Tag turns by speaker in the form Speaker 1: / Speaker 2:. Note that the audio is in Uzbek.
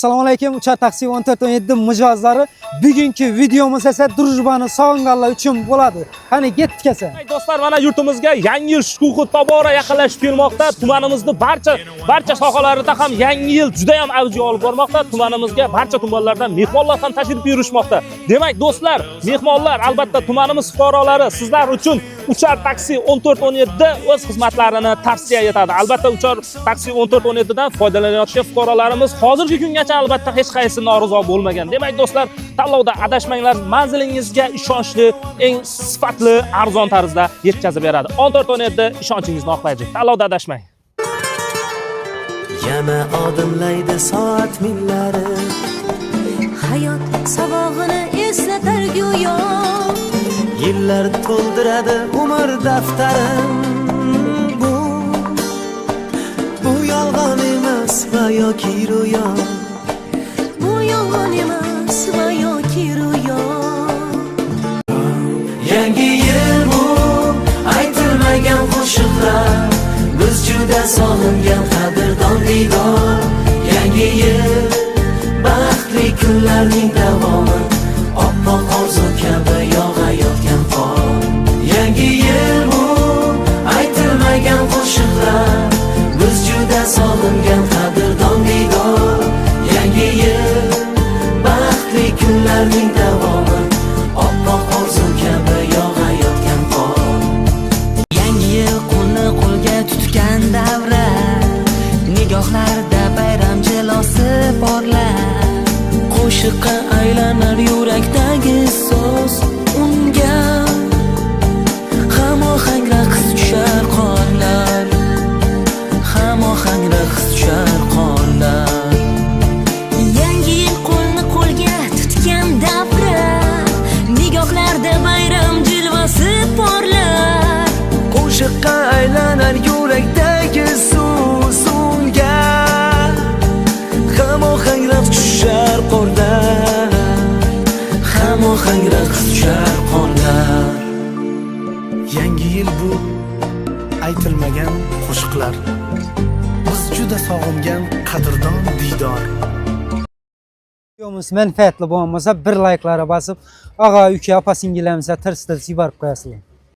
Speaker 1: Assalomu alaykum. Uchar taksi 1417 mijozlari. Bugungi videomuz esa Drujbani sog'inganlar uchun bo'ladi. Qani ketdik esa.
Speaker 2: Do'stlar, mana yurtimizga yangi yil shukuhi tobora yaqinlashib kelmoqda. Tumanimizning barcha sohalarida ham yangi yil juda ham avj olib bormoqda. Tumanimizga barcha tumanlardan mehmonlar ham tashrif buyurishmoqda. Demak, do'stlar, mehmonlar albatta tumanimiz fuqarolari sizlar uchun Uchar taksi 1417 o'z xizmatlarini tavsiya etadi. Albatta Uchar taksi 1417 dan foydalanayotgan fuqarolarimiz hozirgi kungacha albatta hech qaysi norozi bo'lmagan. Demak, do'stlar, tanlovda adashmanglar, manzilingizga ishonchli, eng sifatli, arzon tarzda yetkazib beradi. 1417 ishonchingizni oqlaydi. Tanlovda adashmang.
Speaker 3: Yana odimlaydi soat millari,
Speaker 4: hayot sabog'ini eslatar go'yo.
Speaker 3: yillar to'ldiradi umr daftarim. Bu yolg'on emas va yoki ro'yo.
Speaker 4: Bu yolg'on emas va yoki ro'yo.
Speaker 3: Yangi yil bu aytilmagan qo'shiqlar, biz juda sog'ingan qadrdon diydor. Yangi yil baxtli kunlarning davomi, oppoq orzu kabi yog'ayotgan qor. Yangi yil bu aytilmagan qo'shiqlar, biz juda sog'ingan qadrdon diydor. Yangi yil baxtli kunlarning davomi, oppoq orzu kabi yog'ayotgan qor. Yangi yil qo'lni qo'lga tutgan davra, nigohlarda bayram jilosi porlar. Qo'shiqqa aylanar yurakdagi so'z, unga hamohang raqs tushar qorlar, hamohang raqs tushar qorlar.
Speaker 4: Yangi yil qo'lni qo'lga tutgan davra, nigohlarda bayram jilvasi porlar.
Speaker 3: Qo'shiqqa aylanar yurakdagi so'z, unga hamohang raqs tushar qorlar, hamohang raqs tushar qorlar. Yangi yil bu aytilmagan qo'shiqlar, biz juda sog'ingan qadrdon diydor.
Speaker 1: Videomuz manfaatli bo'lmasa bir like'larga bosib, og'a, uka, opa, singillarimizni tirsil yuborib qo'yasizlar.